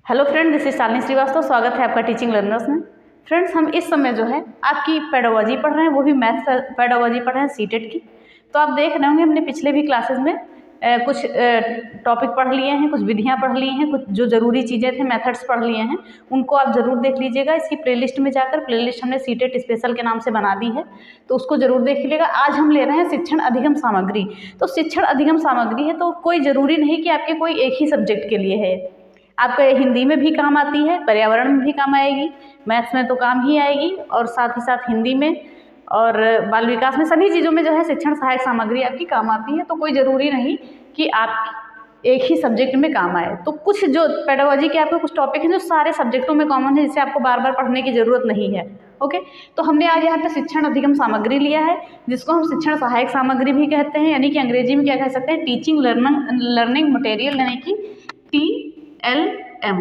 Hello friend, this is Shalini Srivastava. स्वागत है आपका टीचिंग लर्नर्स में। फ्रेंड्स, हम इस समय जो है आपकी पेडागोजी पढ़ रहे हैं, वो भी मैथ्स पेडागोजी पढ़ रहे हैं सीटेट की। तो आप देख रहे होंगे हमने पिछले भी क्लासेस में कुछ टॉपिक पढ़ लिए हैं, कुछ विधियां पढ़ ली हैं, कुछ जो ज़रूरी चीज़ें थे मेथड्स पढ़ लिए हैं। उनको आप ज़रूर देख लीजिएगा। इसकी प्लेलिस्ट में जाकर, प्लेलिस्ट हमने सीटेट स्पेशल के नाम से बना दी है, तो उसको ज़रूर देख लीजिएगा। आज हम ले रहे हैं शिक्षण अधिगम सामग्री। तो शिक्षण अधिगम सामग्री है तो कोई ज़रूरी नहीं कि आपके कोई एक ही सब्जेक्ट के लिए है। आपको हिंदी में भी काम आती है, पर्यावरण में भी काम आएगी, मैथ्स में तो काम ही आएगी, और साथ ही साथ हिंदी में और बाल विकास में, सभी चीज़ों में जो है शिक्षण सहायक सामग्री आपकी काम आती है। तो कोई ज़रूरी नहीं कि आप एक ही सब्जेक्ट में काम आए। तो कुछ जो पेडागोजी के आपके कुछ टॉपिक हैं जो सारे सब्जेक्टों में कॉमन है, जिससे आपको बार बार पढ़ने की ज़रूरत नहीं है। ओके, तो हमने आज यहाँ पे शिक्षण अधिगम सामग्री लिया है, जिसको हम शिक्षण सहायक सामग्री भी कहते हैं, यानी कि अंग्रेजी में क्या कह सकते हैं, टीचिंग लर्निंग मटेरियल, यानी कि TLM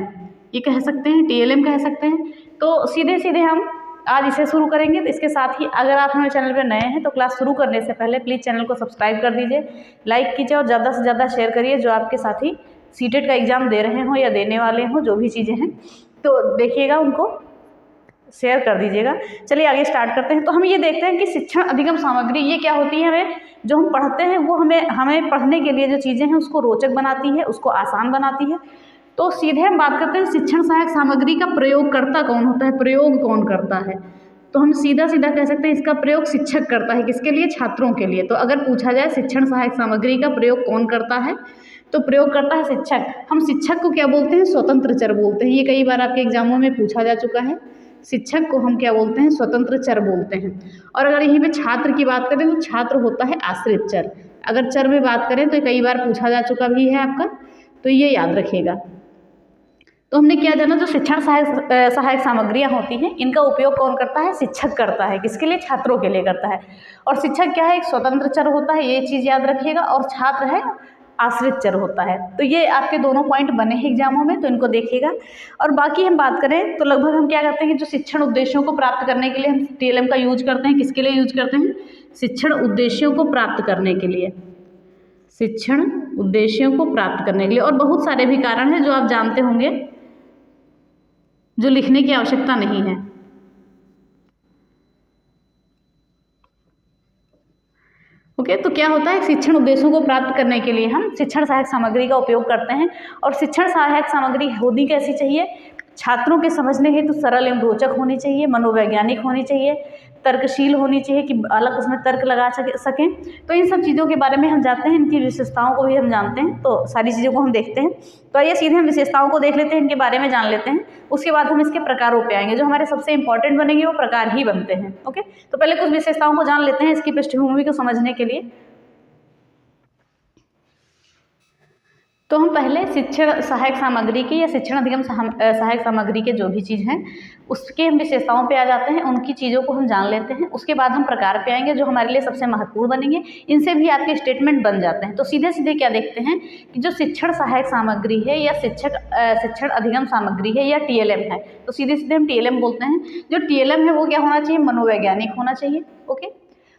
ये कह सकते हैं, TLM कह सकते हैं। तो सीधे सीधे हम आज इसे शुरू करेंगे। तो इसके साथ ही अगर आप हमारे चैनल पर नए हैं तो क्लास शुरू करने से पहले प्लीज़ चैनल को सब्सक्राइब कर दीजिए, लाइक कीजिए और ज़्यादा से ज़्यादा शेयर करिए, जो आपके साथी सीटेट का एग्ज़ाम दे रहे हों या देने वाले हों, जो भी चीज़ें हैं तो देखिएगा, उनको शेयर कर दीजिएगा। चलिए आगे स्टार्ट करते हैं। तो हम ये देखते हैं कि शिक्षण अधिगम सामग्री ये क्या होती है। हमें जो हम पढ़ते हैं वो हमें पढ़ने के लिए जो चीज़ें हैं उसको रोचक बनाती है, उसको आसान बनाती है। तो सीधे हम बात करते हैं शिक्षण सहायक सामग्री का प्रयोगकर्ता कौन होता है, प्रयोग कौन करता है। तो हम सीधा सीधा कह सकते हैं इसका प्रयोग शिक्षक करता है। किसके लिए? छात्रों के लिए। तो अगर पूछा जाए शिक्षण सहायक सामग्री का प्रयोग कौन करता है, तो प्रयोग करता है शिक्षक। हम शिक्षक को क्या बोलते हैं? स्वतंत्र चर बोलते हैं। ये कई बार आपके एग्जामों में पूछा जा चुका है। शिक्षक को हम क्या बोलते हैं? स्वतंत्र चर बोलते हैं। और अगर यहीं पे छात्र की बात करें तो छात्र होता है आश्रित चर। अगर चर में बात करें तो कई बार पूछा जा चुका भी है आपका, तो ये याद रखिएगा। तो हमने क्या जाना, जो शिक्षण सहायक सामग्रियाँ होती हैं इनका उपयोग कौन करता है? शिक्षक करता है। किसके लिए? छात्रों के लिए करता है। और शिक्षक क्या है? एक स्वतंत्र चर होता है, ये चीज़ याद रखिएगा। और छात्र है आश्रित चर होता है। तो ये आपके दोनों पॉइंट बने हैं एग्जामों में, तो इनको देखिएगा। और बाकी हम बात करें तो लगभग हम क्या करते हैं कि जो शिक्षण उद्देश्यों को प्राप्त करने के लिए हम TLM का यूज करते हैं। किसके लिए यूज करते हैं? शिक्षण उद्देश्यों को प्राप्त करने के लिए, शिक्षण उद्देश्यों को प्राप्त करने के लिए। और बहुत सारे भी कारण हैं जो आप जानते होंगे, जो लिखने की आवश्यकता नहीं है। ओके, तो क्या होता है, शिक्षण उद्देश्यों को प्राप्त करने के लिए हम शिक्षण सहायक सामग्री का उपयोग करते हैं। और शिक्षण सहायक सामग्री होनी कैसी चाहिए? छात्रों के समझने हेतु सरल एवं रोचक होनी चाहिए, मनोवैज्ञानिक होनी चाहिए, तर्कशील होनी चाहिए कि अलग उसमें तर्क लगा सकें। तो इन सब चीज़ों के बारे में हम जानते हैं, इनकी विशेषताओं को भी हम जानते हैं। तो सारी चीज़ों को हम देखते हैं। तो आइए सीधे हम विशेषताओं को देख लेते हैं, इनके बारे में जान लेते हैं। उसके बाद हम इसके प्रकारों पे आएंगे। जो हमारे सबसे इंपॉर्टेंट बनेंगे वो प्रकार ही बनते हैं। ओके, तो पहले कुछ विशेषताओं को जान लेते हैं इसकी पृष्ठभूमि को समझने के लिए। तो हम पहले शिक्षण सहायक सामग्री की या शिक्षण अधिगम सहायक सामग्री के जो भी चीज़ हैं उसके हम विशेषताओं पे आ जाते हैं, उनकी चीज़ों को हम जान लेते हैं। उसके बाद हम प्रकार पे आएंगे जो हमारे लिए सबसे महत्वपूर्ण बनेंगे। इनसे भी आपके स्टेटमेंट बन जाते हैं। तो सीधे सीधे क्या देखते हैं कि जो शिक्षण सहायक सामग्री है या शिक्षण अधिगम सामग्री है या TLM है, तो सीधे सीधे हम TLM बोलते हैं। जो TLM है वो क्या होना चाहिए? मनोवैज्ञानिक होना चाहिए। ओके,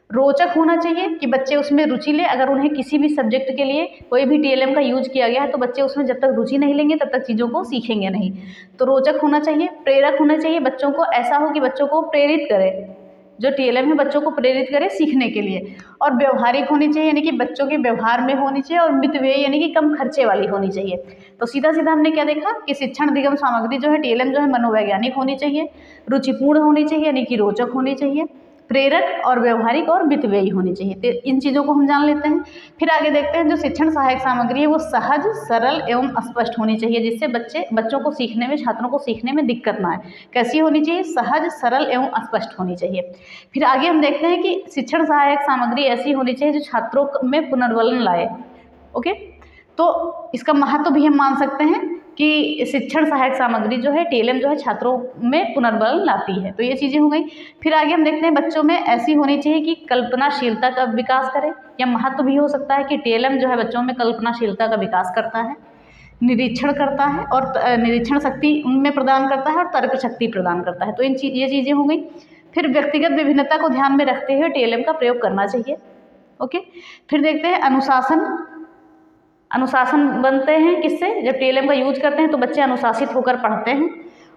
रोचक होना चाहिए कि बच्चे उसमें रुचि ले। अगर उन्हें किसी भी सब्जेक्ट के लिए कोई भी TLM का यूज किया गया है तो बच्चे उसमें जब तक रुचि नहीं लेंगे तब तक चीज़ों को सीखेंगे नहीं। तो रोचक होना चाहिए। प्रेरक होना चाहिए, बच्चों को ऐसा हो कि बच्चों को प्रेरित करे, जो TLM है बच्चों को प्रेरित करे सीखने के लिए। और व्यवहारिक होनी चाहिए, यानी कि बच्चों के व्यवहार में होनी चाहिए। और मितव्ययी यानी कि कम खर्चे वाली होनी चाहिए। तो सीधा सीधा हमने क्या देखा कि शिक्षण अधिगम सामग्री जो है TLM जो है मनोवैज्ञानिक होनी चाहिए, रुचिपूर्ण होनी चाहिए यानी कि रोचक होनी चाहिए, प्रेरक और व्यवहारिक और मितव्ययी होनी चाहिए। तो इन चीज़ों को हम जान लेते हैं। फिर आगे देखते हैं जो शिक्षण सहायक सामग्री है वो सहज, सरल एवं स्पष्ट होनी चाहिए, जिससे बच्चों को सीखने में, छात्रों को सीखने में दिक्कत ना आए। कैसी होनी चाहिए? सहज, सरल एवं स्पष्ट होनी चाहिए। फिर आगे हम देखते हैं कि शिक्षण सहायक सामग्री ऐसी होनी चाहिए जो छात्रों में पुनर्बलन लाए। ओके, तो इसका महत्व भी हम मान सकते हैं कि शिक्षण सहायक सामग्री जो है TLM जो है छात्रों में पुनर्बल लाती है। तो ये चीज़ें हो गई। फिर आगे हम देखते हैं बच्चों में ऐसी होनी चाहिए कि कल्पनाशीलता का विकास करे, या महत्व भी हो सकता है कि TLM जो है बच्चों में कल्पनाशीलता का विकास करता है, निरीक्षण करता है और निरीक्षण शक्ति उनमें प्रदान करता है और तर्क शक्ति प्रदान करता है। तो ये चीज़ें हो गई। फिर व्यक्तिगत विभिन्नता को ध्यान में रखते हुए TLM का प्रयोग करना चाहिए। ओके, फिर देखते हैं अनुशासन अनुशासन बनते हैं किससे, जब टीएलएम का यूज करते हैं तो बच्चे अनुशासित होकर पढ़ते हैं।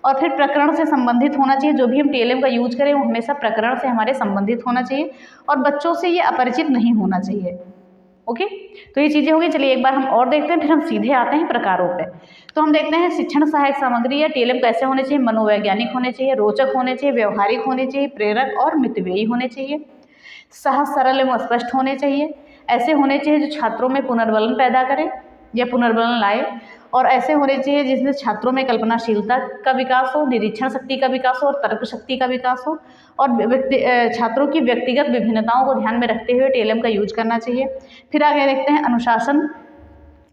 और फिर प्रकरण से संबंधित होना चाहिए, जो भी हम टीएलएम का यूज करें वो हमेशा प्रकरण से हमारे संबंधित होना चाहिए और बच्चों से ये अपरिचित नहीं होना चाहिए। ओके, तो ये चीज़ें हो गई। चलिए एक बार हम और देखते हैं, फिर हम सीधे आते हैं प्रकारों पे। तो हम देखते हैं शिक्षण सहायक सामग्री या टीएलएम कैसे होने चाहिए। मनोवैज्ञानिक होने चाहिए, रोचक होने चाहिए, व्यवहारिक होने चाहिए, प्रेरक और मितव्ययी होने चाहिए, सहज सरल एवं स्पष्ट होने चाहिए। ऐसे होने चाहिए जो छात्रों में पुनर्बलन पैदा करें या पुनर्बलन लाए, और ऐसे होने चाहिए जिसमें छात्रों में कल्पनाशीलता का विकास हो, निरीक्षण शक्ति का विकास हो और तर्क शक्ति का विकास हो, और छात्रों की व्यक्तिगत विभिन्नताओं को ध्यान में रखते हुए टीएलएम का यूज करना चाहिए। फिर आगे देखते हैं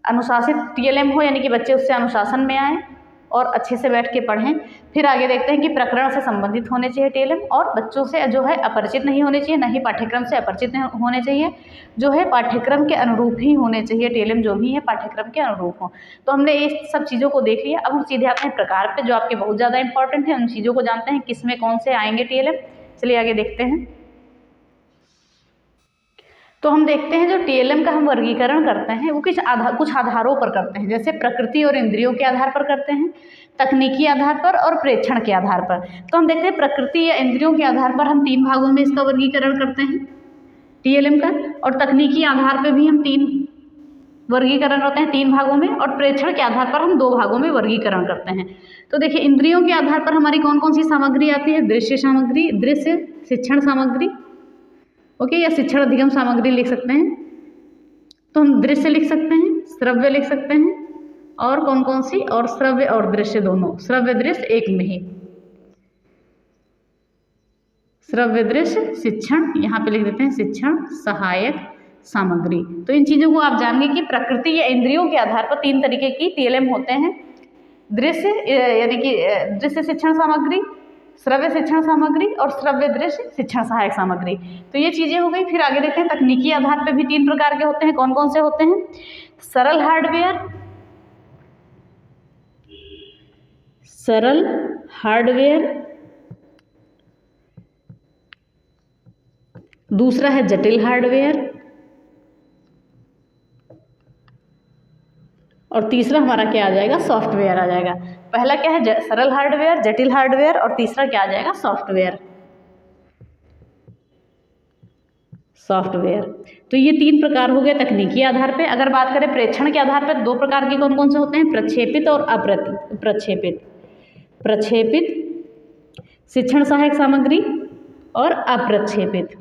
अनुशासित टीएलएम हो, यानी कि बच्चे उससे अनुशासन में आएँ और अच्छे से बैठ के पढ़ें। फिर आगे देखते हैं कि प्रकरण से संबंधित होने चाहिए टीएलएम, और बच्चों से जो है अपरिचित नहीं होने चाहिए, ना ही पाठ्यक्रम से अपरिचित होने चाहिए, जो है पाठ्यक्रम के अनुरूप ही होने चाहिए। टीएलएम जो भी है पाठ्यक्रम के अनुरूप हो। तो हमने इस सब चीज़ों को देख लिया। अब हम सीधे आते हैं प्रकार पे, जो आपके बहुत ज़्यादा इंपॉर्टेंट है। उन चीज़ों को जानते हैं किस में कौन से आएंगे टीएलएम। चलिए आगे देखते हैं। तो हम देखते हैं जो टीएलएम का हम वर्गीकरण करते हैं वो कुछ आधारों पर करते हैं, जैसे प्रकृति और इंद्रियों के आधार पर करते हैं, तकनीकी आधार पर और प्रेक्षण के आधार पर। तो हम देखते हैं प्रकृति या इंद्रियों के आधार पर हम 3 भागों में इसका वर्गीकरण करते हैं टीएलएम का, और तकनीकी आधार पर भी हम 3 वर्गीकरण करते हैं 3 भागों में, और प्रेक्षण के आधार पर हम 2 भागों में वर्गीकरण करते हैं। तो देखिए इंद्रियों के आधार पर हमारी कौन कौन सी सामग्री आती है। दृश्य सामग्री, दृश्य शिक्षण सामग्री, ओके, या शिक्षण अधिगम सामग्री लिख सकते हैं। तो हम दृश्य लिख सकते हैं, श्रव्य लिख सकते हैं, और कौन कौन सी, और श्रव्य और दृश्य दोनों, श्रव्य दृश्य एक में ही, श्रव्य दृश्य शिक्षण, यहाँ पे लिख देते हैं शिक्षण सहायक सामग्री। तो इन चीज़ों को आप जानिए कि प्रकृति या इंद्रियों के आधार पर 3 तरीके की टीएलएम होते हैं। दृश्य यानी कि दृश्य शिक्षण सामग्री, श्रव्य शिक्षण सामग्री और श्रव्य दृश्य शिक्षण सहायक सामग्री। तो ये चीज़ें हो गई। फिर आगे देखते हैं तकनीकी आधार पे भी 3 प्रकार के होते हैं। कौन कौन से होते हैं। सरल हार्डवेयर, दूसरा है जटिल हार्डवेयर, और तीसरा हमारा क्या आ जाएगा, सॉफ्टवेयर आ जाएगा। पहला क्या है, सरल हार्डवेयर, जटिल हार्डवेयर, और तीसरा क्या आ जाएगा, सॉफ्टवेयर। तो ये 3 प्रकार हो गए तकनीकी आधार पे। अगर बात करें प्रेक्षण के आधार पर 2 प्रकार के कौन कौन से होते हैं, प्रक्षेपित और प्रक्षेपित शिक्षण सहायक सामग्री और अप्रक्षेपित।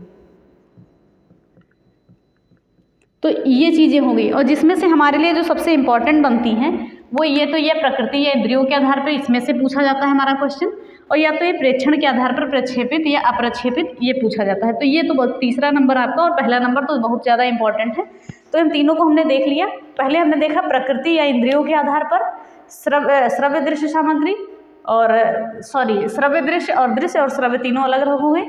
तो ये चीज़ें हो गई, और जिसमें से हमारे लिए जो सबसे इम्पॉर्टेंट बनती हैं वो ये प्रकृति या इंद्रियों के आधार पर इसमें से पूछा जाता है हमारा क्वेश्चन, और या तो ये प्रेक्षण के आधार पर प्रक्षेपित या अप्रक्षेपित ये पूछा जाता है। तो ये तो तीसरा नंबर आपका, और पहला नंबर तो बहुत ज़्यादा इंपॉर्टेंट है। तो इन तीनों को हमने देख लिया। पहले हमने देखा प्रकृति या इंद्रियों के आधार पर श्रव्य दृश्य सामग्री, और श्रव्य दृश्य और दृश्य और श्रव्य तीनों अलग अलग हो गए।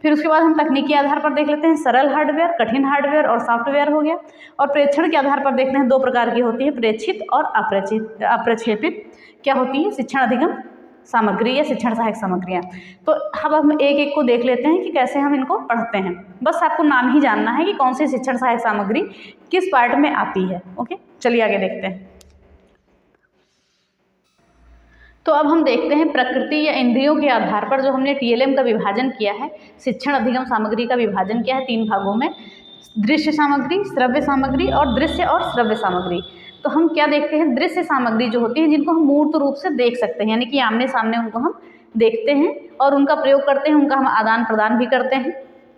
फिर उसके बाद हम तकनीकी आधार पर देख लेते हैं सरल हार्डवेयर, कठिन हार्डवेयर और सॉफ्टवेयर हो गया। और प्रेक्षण के आधार पर देखते हैं 2 प्रकार की होती है, प्रेक्षित और अप्रक्षेपित। क्या होती है, शिक्षण अधिगम सामग्री या शिक्षण सहायक सामग्रियाँ। तो अब हम एक एक को देख लेते हैं कि कैसे हम इनको पढ़ते हैं। बस आपको नाम ही जानना है कि कौन सी शिक्षण सहायक सामग्री किस पार्ट में आती है। ओके, चलिए आगे देखते हैं। तो अब हम देखते हैं प्रकृति या इंद्रियों के आधार पर जो हमने टीएलएम का विभाजन किया है, शिक्षण अधिगम सामग्री का विभाजन किया है 3 भागों में, दृश्य सामग्री, श्रव्य सामग्री और दृश्य और श्रव्य सामग्री। तो हम क्या देखते हैं, दृश्य सामग्री जो होती है जिनको हम मूर्त रूप से देख सकते हैं, यानी कि आमने सामने उनको हम देखते हैं और उनका प्रयोग करते हैं, उनका हम आदान प्रदान भी करते हैं।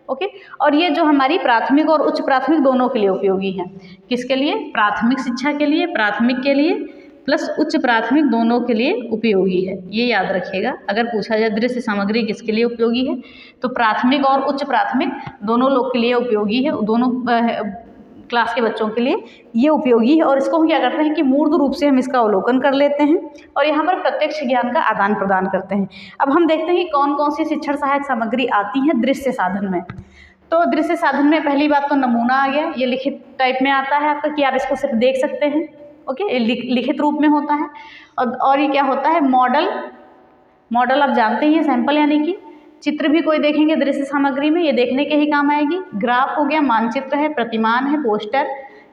ओके, और ये जो हमारी प्राथमिक और उच्च प्राथमिक दोनों के लिए उपयोगी है। किसके लिए, प्राथमिक शिक्षा के लिए, प्राथमिक के लिए प्लस उच्च प्राथमिक दोनों के लिए उपयोगी है। ये याद रखिएगा, अगर पूछा जाए दृश्य सामग्री किसके लिए उपयोगी है, तो प्राथमिक और उच्च प्राथमिक दोनों लोग के लिए उपयोगी है, दोनों क्लास के बच्चों के लिए ये उपयोगी है। और इसको हम क्या करते हैं कि मूर्त रूप से हम इसका अवलोकन कर लेते हैं और यहाँ पर प्रत्यक्ष ज्ञान का आदान प्रदान करते हैं। अब हम देखते हैं कि कौन कौन सी शिक्षण सहायक सामग्री आती है दृश्य साधन में। तो दृश्य साधन में पहली बात तो नमूना आ गया, ये लिखित टाइप में आता है आपका कि आप इसको सिर्फ देख सकते हैं। ओके, लिखित रूप में होता है। और ये क्या होता है, मॉडल आप जानते ही हैं, सैंपल यानी कि चित्र भी कोई देखेंगे दृश्य सामग्री में ये देखने के ही काम आएगी। ग्राफ हो गया, मानचित्र है, प्रतिमान है, पोस्टर,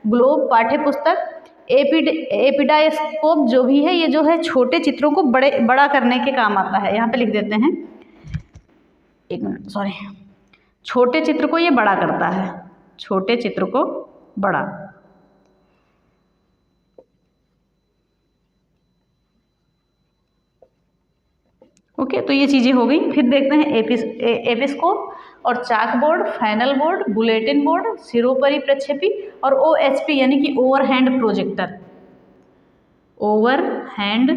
ग्लोब, पाठ्य पुस्तक, एपिडायस्कोप जो भी है ये जो है छोटे चित्रों को बड़ा करने के काम आता है। यहाँ पे लिख देते हैं, एक मिनट सॉरी, छोटे चित्र को ये बड़ा करता है, छोटे चित्र को बड़ा। ओके, तो ये चीज़ें हो गई। फिर देखते हैं एपिस्कोप और chalk board, flannel board, bulletin board, सिरोपरि प्रक्षेपी और OHP यानी कि over hand projector. Over hand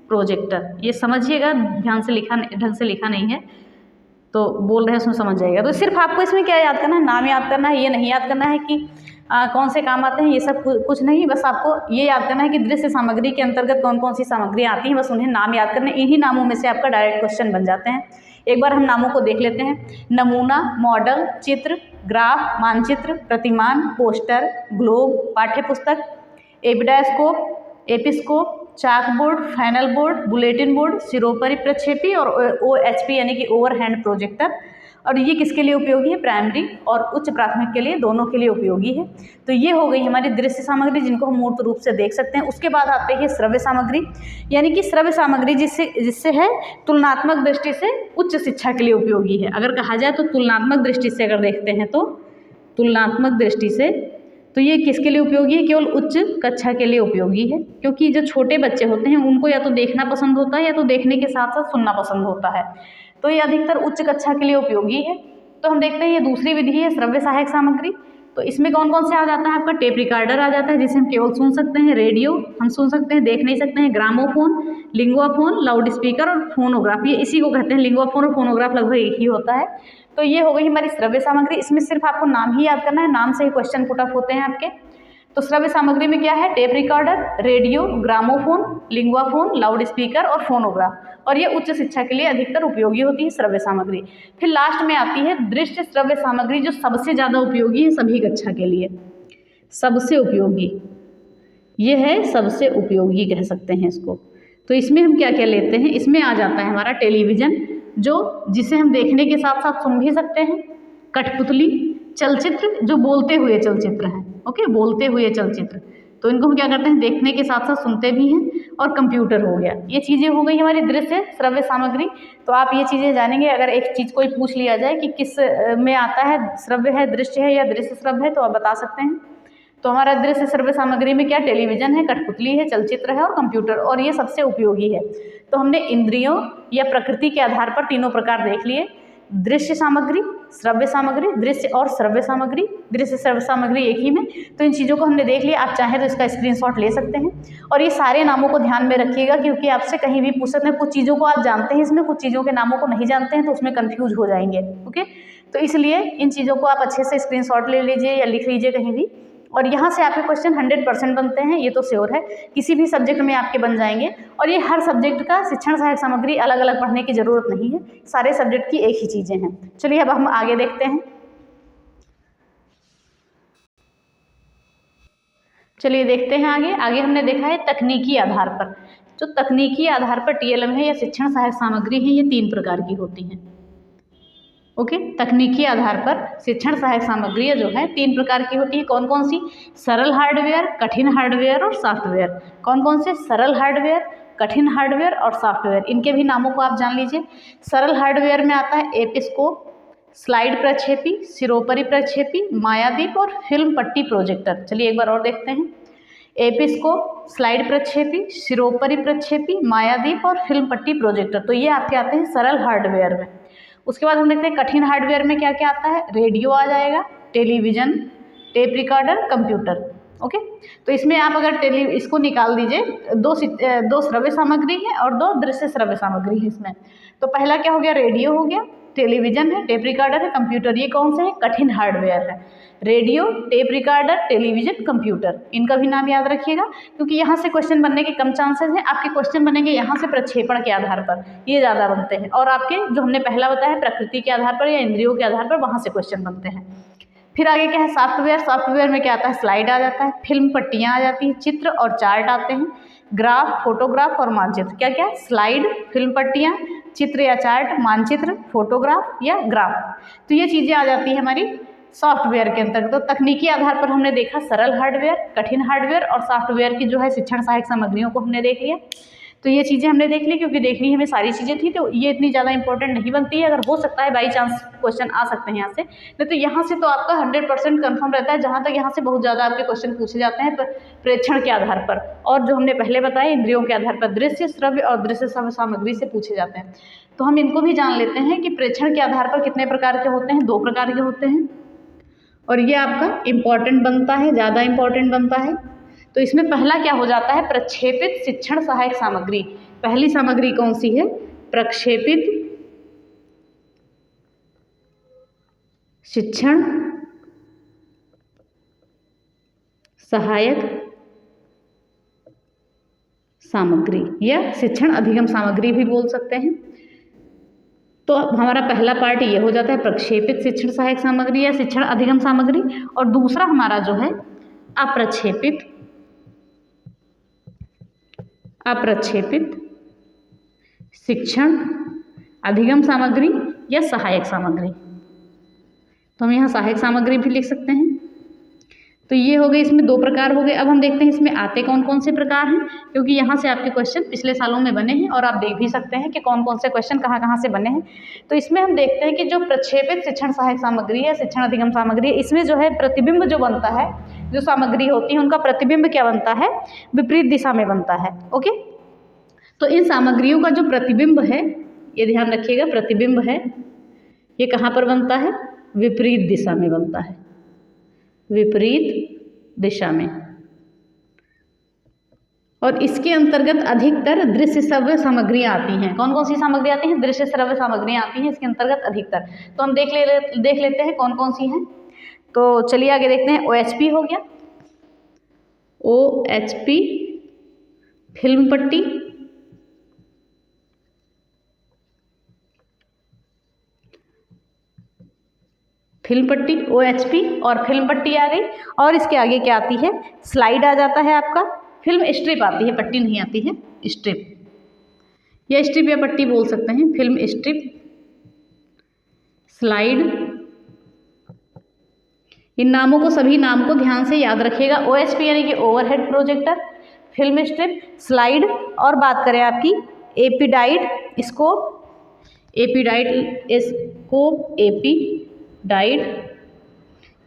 projector ये समझिएगा, ध्यान से लिखा, ढंग से लिखा नहीं है तो बोल रहे हैं उसमें समझ जाएगा। तो सिर्फ आपको इसमें क्या याद करना है, नाम याद करना है, ये नहीं याद करना है कि कौन से काम आते हैं, ये सब कुछ नहीं, बस आपको ये याद करना है कि दृश्य सामग्री के अंतर्गत कौन कौन सी सामग्री आती हैं, बस उन्हें नाम याद करने। इन्हीं नामों में से आपका डायरेक्ट क्वेश्चन बन जाते हैं। एक बार हम नामों को देख लेते हैं। नमूना, मॉडल, चित्र, ग्राफ, मानचित्र, प्रतिमान, पोस्टर, ग्लोब, पाठ्यपुस्तक, epidiascope, episcope, chalk board, flannel board, bulletin board, सिरोपरि प्रक्षेपी और OHP यानी कि ओवर हैंड प्रोजेक्टर। और ये किसके लिए उपयोगी है, प्राइमरी और उच्च प्राथमिक के लिए, दोनों के लिए उपयोगी है। तो ये हो गई हमारी दृश्य सामग्री जिनको हम मूर्त रूप से देख सकते हैं। उसके बाद आते हैं श्रव्य सामग्री, यानी कि श्रव्य सामग्री जिससे है तुलनात्मक दृष्टि से उच्च शिक्षा के लिए उपयोगी है। अगर कहा जाए तो तुलनात्मक दृष्टि से अगर देखते हैं तो तुलनात्मक दृष्टि से तो ये किसके लिए उपयोगी है, केवल उच्च कक्षा के लिए उपयोगी है, क्योंकि जो छोटे बच्चे होते हैं उनको या तो देखना पसंद होता है या तो देखने के साथ साथ सुनना पसंद होता है, तो ये अधिकतर उच्च कक्षा के लिए उपयोगी है। तो हम देखते हैं ये दूसरी विधि है श्रव्य सहायक सामग्री। तो इसमें कौन कौन से आ जाता है, आपका टेप रिकॉर्डर आ जाता है जिसे हम केवल सुन सकते हैं, रेडियो हम सुन सकते हैं, देख नहीं सकते हैं, ग्रामोफोन, लिंगुआफोन, लाउड स्पीकर और फोनोग्राफ, ये इसी को कहते हैं। लिंगुआफोन और फोनोग्राफ लगभग एक ही होता है। तो ये हो गई हमारी श्रव्य सामग्री। इसमें सिर्फ आपको नाम ही याद करना है, नाम से ही क्वेश्चन पुट अप होते हैं आपके। तो श्रव्य सामग्री में क्या है, tape recorder, radio, gramophone, linguaphone, loud speaker और फोनोग्राफ, और ये उच्च शिक्षा के लिए अधिकतर उपयोगी होती है श्रव्य सामग्री। फिर लास्ट में आती है दृश्य श्रव्य सामग्री जो सबसे ज़्यादा उपयोगी है सभी कक्षा के लिए, सबसे उपयोगी, ये है सबसे उपयोगी कह सकते हैं इसको। तो इसमें हम क्या क्या लेते हैं, इसमें आ जाता है हमारा टेलीविज़न जिसे हम देखने के साथ साथ सुन भी सकते हैं, कठपुतली, चलचित्र जो बोलते हुए चलचित्र हैं, ओके, बोलते हुए चलचित्र, तो इनको हम क्या करते हैं, देखने के साथ साथ सुनते भी हैं, और कंप्यूटर हो गया। ये चीज़ें हो गई हमारी दृश्य श्रव्य सामग्री। तो आप ये चीज़ें जानेंगे। अगर एक चीज़ कोई पूछ लिया जाए कि किस में आता है, श्रव्य है, दृश्य है या दृश्य श्रव्य है, तो आप बता सकते हैं। तो हमारा दृश्य श्रव्य सामग्री में क्या, टेलीविज़न है, कठपुतली है, चलचित्र है और कंप्यूटर, और ये सबसे उपयोगी है। तो हमने इंद्रियों या प्रकृति के आधार पर तीनों प्रकार देख लिए, दृश्य सामग्री, श्रव्य सामग्री, दृश्य और श्रव्य सामग्री, दृश्य श्रव्य सामग्री एक ही में। तो इन चीज़ों को हमने देख लिया। आप चाहें तो इसका स्क्रीनशॉट ले सकते हैं, और ये सारे नामों को ध्यान में रखिएगा, क्योंकि आपसे कहीं भी पूछ सकते हैं। कुछ चीज़ों को आप जानते हैं इसमें, कुछ चीज़ों के नामों को नहीं जानते हैं, तो उसमें कन्फ्यूज हो जाएंगे। ओके, तो इसलिए इन चीज़ों को आप अच्छे से स्क्रीनशॉट ले लीजिए या लिख लीजिए कहीं भी, और यहाँ से आपके क्वेश्चन 100% बनते हैं, ये तो श्योर है। किसी भी सब्जेक्ट में आपके बन जाएंगे, और ये हर सब्जेक्ट का शिक्षण सहायक सामग्री अलग अलग पढ़ने की ज़रूरत नहीं है, सारे सब्जेक्ट की एक ही चीज़ें हैं। चलिए अब हम आगे देखते हैं। चलिए देखते हैं आगे हमने देखा है तकनीकी आधार पर। जो तकनीकी आधार पर TLM है या शिक्षण सहायक सामग्री है, ये 3 प्रकार की होती हैं। ओके, तकनीकी आधार पर शिक्षण सहायक सामग्रियाँ जो है 3 प्रकार की होती है। कौन कौन सी, सरल हार्डवेयर, कठिन हार्डवेयर और सॉफ्टवेयर। कौन कौन से, सरल हार्डवेयर, कठिन हार्डवेयर और सॉफ्टवेयर। इनके भी नामों को आप जान लीजिए। सरल हार्डवेयर में आता है एपिस्कोप, स्लाइड प्रक्षेपी, सिरोपरि प्रक्षेपी, मायादीप और फिल्म पट्टी प्रोजेक्टर। चलिए एक बार और देखते हैं। एपिस्कोप, स्लाइड प्रक्षेपी, सिरोपरि प्रक्षेपी, मायादीप और फिल्म पट्टी प्रोजेक्टर, तो ये आपके आते हैं सरल हार्डवेयर में। उसके बाद हम देखते हैं कठिन हार्डवेयर में क्या क्या आता है, रेडियो आ जाएगा, television, tape recorder, computer. Okay, तो इसमें आप अगर इसको निकाल दीजिए, दो श्रव्य सामग्री है और 2 दृश्य श्रव्य सामग्री है इसमें। तो पहला क्या हो गया, रेडियो हो गया, टेलीविज़न है, टेप रिकॉर्डर है, कंप्यूटर। ये कौन से है, कठिन हार्डवेयर है। Radio, tape recorder, television, computer, इनका भी नाम याद रखिएगा, क्योंकि यहाँ से क्वेश्चन बनने के कम चांसेस हैं। आपके क्वेश्चन बनेंगे यहाँ से प्रक्षेपण के आधार पर, ये ज़्यादा बनते हैं, और आपके जो हमने पहला बताया प्रकृति के आधार पर या इंद्रियों के आधार पर, वहाँ से क्वेश्चन बनते हैं। फिर आगे क्या है, सॉफ्टवेयर। सॉफ्टवेयर में क्या आता है, स्लाइड आ जाता है, फिल्म पट्टियाँ आ जाती हैं, चित्र और चार्ट आते हैं, ग्राफ, फोटोग्राफ और मानचित्र। क्या क्या, स्लाइड, फिल्म पट्टियाँ, चित्र या चार्ट, मानचित्र, फोटोग्राफ या ग्राफ। तो ये चीज़ें आ जाती है हमारी सॉफ्टवेयर के अंतर्गत। तो तकनीकी आधार पर हमने देखा सरल हार्डवेयर, कठिन हार्डवेयर और सॉफ्टवेयर की जो है शिक्षण सहायक सामग्रियों को हमने देख लिया। तो ये चीज़ें हमने देख ली, क्योंकि देखनी हमें सारी चीज़ें थी, तो ये इतनी ज़्यादा इंपॉर्टेंट नहीं बनती है। अगर हो सकता है बाई चांस क्वेश्चन आ सकते हैं यहाँ से, नहीं तो यहाँ से तो आपका 100% कन्फर्म रहता है। जहाँ तक यहाँ से बहुत ज़्यादा आपके क्वेश्चन पूछे जाते हैं प्रेक्षण के आधार पर, और जो हमने पहले बताया इंद्रियों के आधार पर, दृश्य, श्रव्य और दृश्य श्रव्य सामग्री से पूछे जाते हैं। तो हम इनको भी जान लेते हैं कि प्रेक्षण के आधार पर कितने प्रकार के होते हैं, 2 प्रकार के होते हैं, और ये आपका इम्पॉर्टेंट बनता है, ज़्यादा इम्पॉर्टेंट बनता है। तो इसमें पहला क्या हो जाता है, प्रक्षेपित शिक्षण सहायक सामग्री। पहली सामग्री कौन सी है, प्रक्षेपित शिक्षण सहायक सामग्री या शिक्षण अधिगम सामग्री भी बोल सकते हैं। तो हमारा पहला पार्ट ये हो जाता है प्रक्षेपित शिक्षण सहायक सामग्री या शिक्षण अधिगम सामग्री, और दूसरा हमारा जो है अप्रक्षेपित शिक्षण अधिगम सामग्री या सहायक सामग्री। तो हम यहाँ सहायक सामग्री भी लिख सकते हैं। तो ये हो गए, इसमें 2 प्रकार हो गए। अब हम देखते हैं इसमें आते कौन कौन से प्रकार हैं, क्योंकि यहाँ से आपके क्वेश्चन पिछले सालों में बने हैं और आप देख भी सकते हैं कि कौन कौन से क्वेश्चन कहाँ कहाँ से बने हैं। तो इसमें हम देखते हैं कि जो प्रक्षेपित शिक्षण सहायक सामग्री या शिक्षण अधिगम सामग्री, इसमें जो है प्रतिबिंब जो बनता है, जो सामग्री होती है उनका प्रतिबिंब क्या बनता है, विपरीत दिशा में बनता है। ओके, तो इन सामग्रियों का जो प्रतिबिंब है, ये ध्यान रखिएगा, प्रतिबिंब है ये कहाँ पर बनता है, विपरीत दिशा में बनता है, विपरीत दिशा में। और इसके अंतर्गत अधिकतर दृश्य श्रव्य सामग्रियाँ आती हैं। कौन कौन सी सामग्री आती हैं, दृश्य श्रव्य सामग्रियाँ आती हैं इसके अंतर्गत अधिकतर। तो हम देख लेते हैं कौन कौन सी हैं। तो चलिए आगे देखते हैं। OHP हो गया, OHP फिल्म पट्टी, OHP और फिल्म पट्टी आ गई। और इसके आगे क्या आती है, स्लाइड आ जाता है आपका, फिल्म स्ट्रिप आती है, पट्टी नहीं आती है, स्ट्रिप या स्ट्रिप या पट्टी बोल सकते हैं, फिल्म स्ट्रिप, स्लाइड। इन नामों को, सभी नाम को ध्यान से याद रखिएगा। OHP यानी कि overhead projector, film strip, slide, और बात करें आपकी एपीडाइट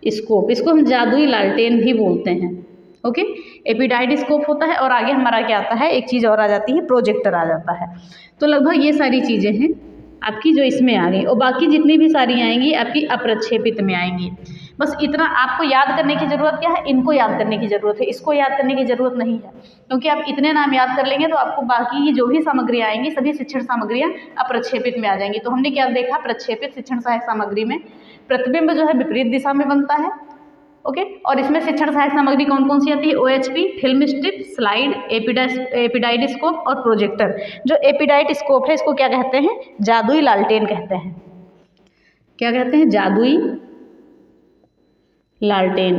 स्कोप, इसको हम जादुई लालटेन भी बोलते हैं। ओके, एपीडाइट स्कोप होता है, और आगे हमारा क्या आता है, एक चीज़ और आ जाती है, प्रोजेक्टर आ जाता है। तो लगभग ये सारी चीज़ें हैं आपकी जो इसमें आ गई, और बाकी जितनी भी सारी आएंगी आपकी अप्रक्षेपित में आएंगी। बस इतना आपको याद करने की ज़रूरत क्या है, इनको याद करने की ज़रूरत है, इसको याद करने की ज़रूरत नहीं है, क्योंकि आप इतने नाम याद कर लेंगे तो आपको बाकी की जो भी सामग्रियाँ आएंगी सभी शिक्षण सामग्रियाँ अप्रक्षेपित में आ जाएंगी। तो हमने क्या देखा, प्रक्षेपित शिक्षण सहायक सामग्री में प्रतिबिंब जो है विपरीत दिशा में बनता है। ओके, और इसमें शिक्षण सहायक सामग्री कौन कौन सी आती है, OHP, film strip, slide, epidiascope और प्रोजेक्टर। जो एपीडाइट स्कोप है इसको क्या कहते हैं, जादुई लालटेन कहते हैं। क्या कहते हैं, जादुई लालटेन।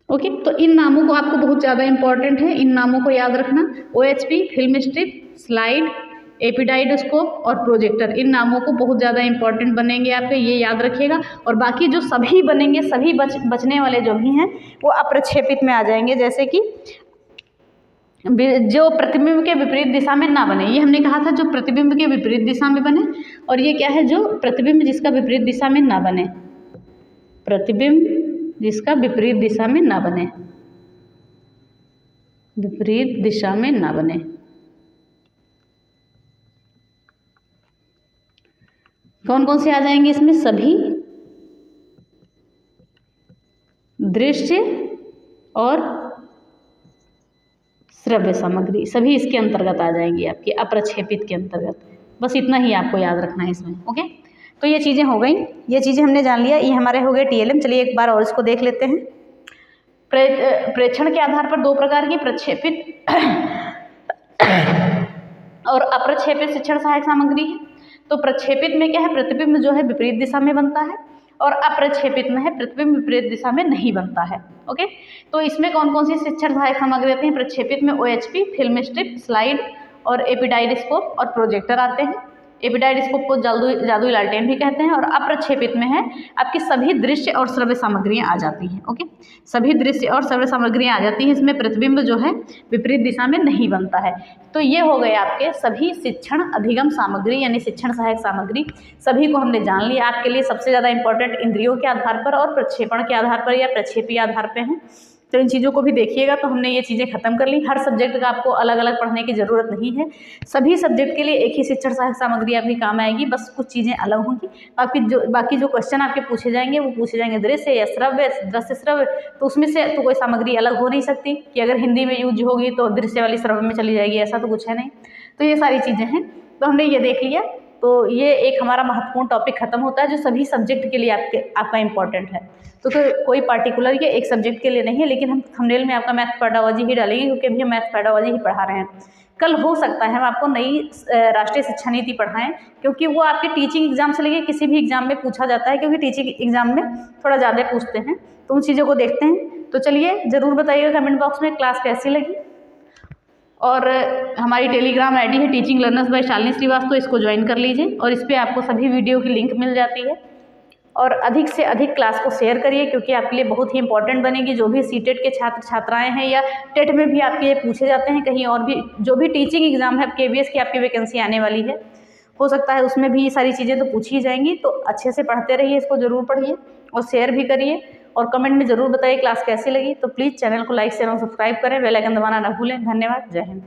ओके, तो इन नामों को आपको बहुत ज़्यादा इंपॉर्टेंट है, इन नामों को याद रखना। OHP, film strip, slide, epidiascope और प्रोजेक्टर, इन नामों को बहुत ज़्यादा इंपॉर्टेंट बनेंगे आपके, ये याद रखिएगा। और बाकी जो सभी बनेंगे, सभी बचने वाले जो भी हैं वो अप्रक्षेपित में आ जाएंगे, जैसे कि जो प्रतिबिंब के विपरीत दिशा में ना बने। ये हमने कहा था जो प्रतिबिंब के विपरीत दिशा में बने, और ये क्या है, जो प्रतिबिंब जिसका विपरीत दिशा में ना बने, प्रतिबिंब जिसका विपरीत दिशा में ना बने, विपरीत दिशा में ना बने। कौन कौन से आ जाएंगे इसमें, सभी दृश्य और श्रव्य सामग्री, सभी इसके अंतर्गत आ जाएंगी आपके अप्रक्षेपित के अंतर्गत। बस इतना ही आपको याद रखना है इसमें। ओके, तो ये चीज़ें हो गई, ये चीज़ें हमने जान लिया, ये हमारे हो गए TLM। चलिए एक बार और इसको देख लेते हैं। प्रेक्षण के आधार पर 2 प्रकार की प्रक्षेपित और अप्रक्षेपित शिक्षण सहायक सामग्री है। तो प्रक्षेपित में क्या है, प्रतिबिंब जो है विपरीत दिशा में बनता है, और अप्रक्षेपित में है प्रतिबिंब विपरीत दिशा में नहीं बनता है। ओके, तो इसमें कौन कौन सी शिक्षण सहायक सामग्री आती है, प्रक्षेपित में OHP, फिल्म स्ट्रिप, स्लाइड और एपीडाइट स्कोप और प्रोजेक्टर आते हैं। एपिडाइडस्कोप को जादुई लालटेन भी कहते हैं। और अप्रक्षेपित में है आपकी सभी दृश्य और श्रव्य सामग्रियाँ आ जाती हैं। ओके, सभी दृश्य और श्रव्य सामग्रियाँ आ जाती हैं, इसमें प्रतिबिंब जो है विपरीत दिशा में नहीं बनता है। तो ये हो गए आपके सभी शिक्षण अधिगम सामग्री यानी शिक्षण सहायक सामग्री, सभी को हमने जान लिया। आपके लिए सबसे ज़्यादा इंपॉर्टेंट इंद्रियों के आधार पर और प्रक्षेपण के आधार पर या प्रक्षेपीय आधार पर हैं। तो इन चीज़ों को भी देखिएगा। तो हमने ये चीज़ें खत्म कर ली। हर सब्जेक्ट का आपको अलग अलग पढ़ने की ज़रूरत नहीं है, सभी सब्जेक्ट के लिए एक ही शिक्षण सहायक सामग्री आपकी काम आएगी, बस कुछ चीज़ें अलग होंगी। बाकी जो क्वेश्चन आपके पूछे जाएंगे वो पूछे जाएंगे दृश्य या श्रव्य, दृश्य श्रव्य, तो उसमें से तो कोई सामग्री अलग हो नहीं सकती कि अगर हिंदी में यूज होगी तो दृश्य वाली श्रव्य में चली जाएगी, ऐसा तो कुछ है नहीं। तो ये सारी चीज़ें हैं, तो हमने ये देख लिया। तो ये एक हमारा महत्वपूर्ण टॉपिक खत्म होता है जो सभी सब्जेक्ट के लिए आपका इम्पोर्टेंट है। तो कोई पार्टिकुलर ये एक सब्जेक्ट के लिए नहीं है, लेकिन हम थंबनेल में आपका मैथ पेडागोजी ही डालेंगे क्योंकि अभी हम मैथ पेडागोजी ही पढ़ा रहे हैं। कल हो सकता है हम आपको नई राष्ट्रीय शिक्षा नीति पढ़ाएं, क्योंकि वो आपके टीचिंग एग्जाम से लेके किसी भी एग्जाम में पूछा जाता है, क्योंकि टीचिंग एग्जाम में थोड़ा ज़्यादा पूछते हैं। तो उन चीज़ों को देखते हैं। तो चलिए ज़रूर बताइएगा कमेंट बॉक्स में क्लास कैसी लगी। और हमारी टेलीग्राम आईडी है teaching learners by Shalini Srivastava, इसको ज्वाइन कर लीजिए और इस पर आपको सभी वीडियो की लिंक मिल जाती है। और अधिक से अधिक क्लास को शेयर करिए, क्योंकि आपके लिए बहुत ही इंपॉर्टेंट बनेगी। जो भी सीटेट के छात्र छात्राएं हैं या टेट में भी आपके ये पूछे जाते हैं, कहीं और भी जो भी टीचिंग एग्जाम है केवीएस की आपकी वैकेंसी आने वाली है, हो सकता है उसमें भी ये सारी चीज़ें तो पूछी जाएंगी। तो अच्छे से पढ़ते रहिए, इसको ज़रूर पढ़िए और शेयर भी करिए और कमेंट में ज़रूर बताइए क्लास कैसी लगी। तो प्लीज़ चैनल को लाइक शेयर और सब्सक्राइब करें, बेल आइकन दबाना ना भूलें। धन्यवाद, जय हिंद।